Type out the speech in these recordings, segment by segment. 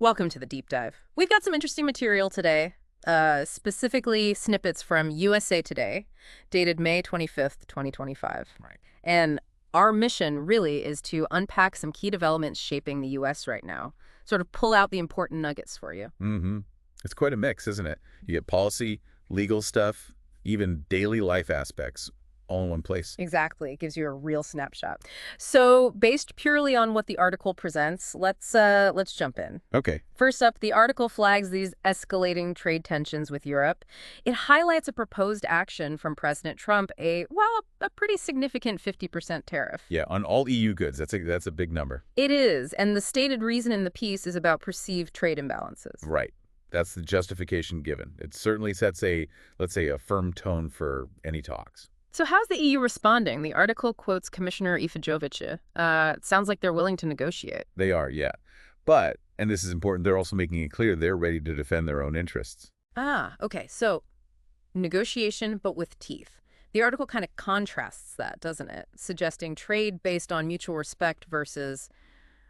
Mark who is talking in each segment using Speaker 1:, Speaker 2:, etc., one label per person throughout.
Speaker 1: Welcome to the deep dive. We've got some interesting material today, specifically snippets from USA Today, dated May 25th, 2025.
Speaker 2: Right.
Speaker 1: And our mission really is to unpack some key developments shaping the US right now, sort of pull out the important nuggets for you.
Speaker 2: Mm-hmm. It's quite a mix, isn't it? You get policy, legal stuff, even daily life aspects all in one place.
Speaker 1: Exactly. It gives you a real snapshot. So, based purely on what the article presents, let's jump in.
Speaker 2: Okay.
Speaker 1: First up, the article flags these escalating trade tensions with Europe. It highlights a proposed action from President Trump, a pretty significant 50% tariff.
Speaker 2: Yeah, on all EU goods. That's a big number.
Speaker 1: It is, and the stated reason in the piece is about perceived trade imbalances.
Speaker 2: Right. That's the justification given. It certainly sets let's say, a firm tone for any talks.
Speaker 1: So how's the EU responding? The article quotes Commissioner Ifajovic. It sounds like they're willing to negotiate.
Speaker 2: They are, yeah. But, and this is important, they're also making it clear they're ready to defend their own interests.
Speaker 1: Ah, okay. So negotiation, but with teeth. The article kind of contrasts that, doesn't it? Suggesting trade based on mutual respect versus,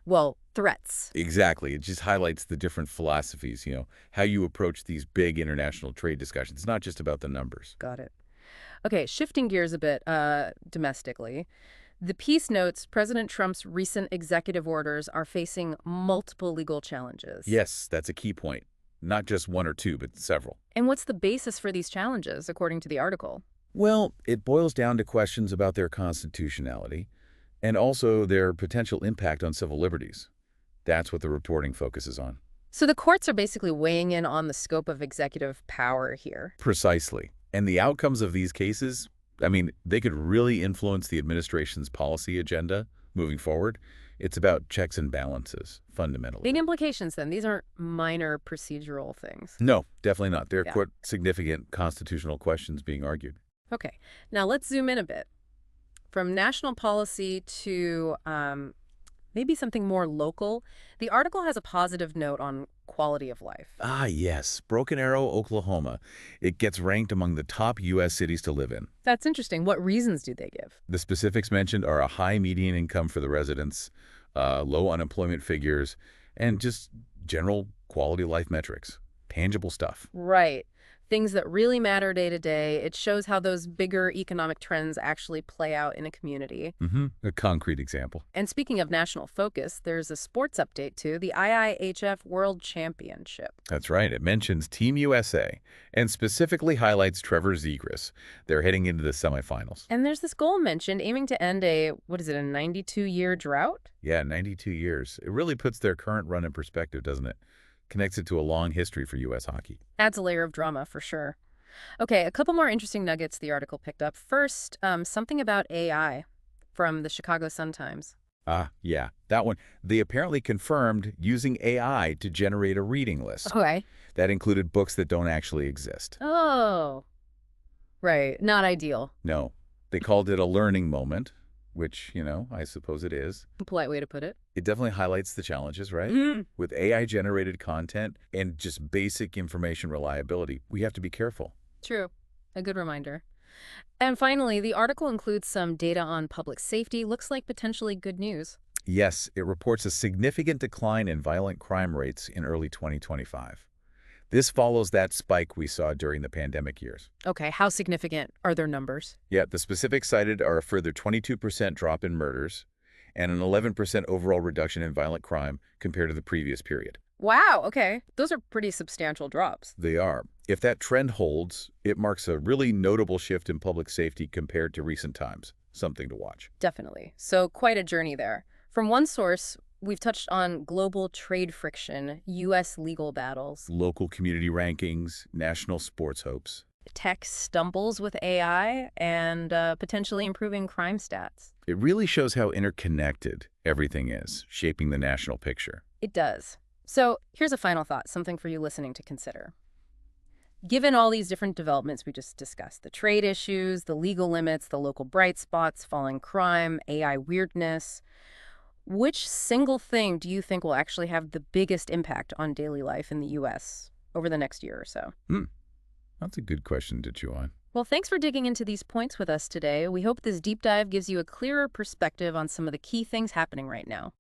Speaker 1: well, threats.
Speaker 2: Exactly. It just highlights the different philosophies, how you approach these big international trade discussions. It's not just about the numbers.
Speaker 1: Got it. Okay, shifting gears a bit domestically. The piece notes President Trump's recent executive orders are facing multiple legal challenges.
Speaker 2: Yes, that's a key point. Not just one or two, but several.
Speaker 1: And what's the basis for these challenges, according to the article?
Speaker 2: Well, it boils down to questions about their constitutionality and also their potential impact on civil liberties. That's what the reporting focuses on.
Speaker 1: So the courts are basically weighing in on the scope of executive power here.
Speaker 2: Precisely. And the outcomes of these cases, they could really influence the administration's policy agenda moving forward. It's about checks and balances, fundamentally.
Speaker 1: Big implications, then. These aren't minor procedural things.
Speaker 2: No, definitely not. They're
Speaker 1: Yeah.
Speaker 2: quite significant constitutional questions being argued.
Speaker 1: Okay, now let's zoom in a bit. From national policy to maybe something more local, the article has a positive note on quality of life.
Speaker 2: Ah, yes. Broken Arrow, Oklahoma. It gets ranked among the top U.S. cities to live in.
Speaker 1: That's interesting. What reasons do they give?
Speaker 2: The specifics mentioned are a high median income for the residents, low unemployment figures, and just general quality of life metrics. Tangible stuff.
Speaker 1: Right. Things that really matter day to day. It shows how those bigger economic trends actually play out in a community.
Speaker 2: A concrete example.
Speaker 1: And speaking of national focus, there's a sports update too, the IIHF World Championship.
Speaker 2: That's right. It mentions Team USA and specifically highlights Trevor Zegras. They're heading into the semifinals.
Speaker 1: And there's this goal mentioned aiming to end a 92-year drought?
Speaker 2: Yeah, 92 years. It really puts their current run in perspective, doesn't it? Connects it to a long history for U.S. hockey.
Speaker 1: Adds a layer of drama for sure. Okay, a couple more interesting nuggets the article picked up. First, something about AI from the Chicago Sun-Times.
Speaker 2: Ah, yeah, that one. They apparently confirmed using AI to generate a reading list.
Speaker 1: Okay.
Speaker 2: That included books that don't actually exist.
Speaker 1: Oh, right. Not ideal.
Speaker 2: No, they called it a learning moment, which, I suppose it is.
Speaker 1: Polite way to put it.
Speaker 2: It definitely highlights the challenges, right? With AI-generated content and just basic information reliability, we have to be careful.
Speaker 1: True. A good reminder. And finally, the article includes some data on public safety. Looks like potentially good news.
Speaker 2: Yes, it reports a significant decline in violent crime rates in early 2025. This follows that spike we saw during the pandemic years.
Speaker 1: Okay, how significant are their numbers?
Speaker 2: Yeah, the specifics cited are a further 22% drop in murders and an 11% overall reduction in violent crime compared to the previous period.
Speaker 1: Wow, okay. Those are pretty substantial drops.
Speaker 2: They are. If that trend holds, it marks a really notable shift in public safety compared to recent times. Something to watch.
Speaker 1: Definitely. So quite a journey there. From one source, we've touched on global trade friction, U.S. legal battles,
Speaker 2: Local community rankings, national sports hopes.
Speaker 1: tech stumbles with AI, and potentially improving crime stats.
Speaker 2: It really shows how interconnected everything is, shaping the national picture.
Speaker 1: It does. So here's a final thought, something for you listening to consider. Given all these different developments we just discussed, the trade issues, the legal limits, the local bright spots, falling crime, AI weirdness, which single thing do you think will actually have the biggest impact on daily life in the U.S. over the next year or so?
Speaker 2: That's a good question to chew on.
Speaker 1: Well, thanks for digging into these points with us today. We hope this deep dive gives you a clearer perspective on some of the key things happening right now.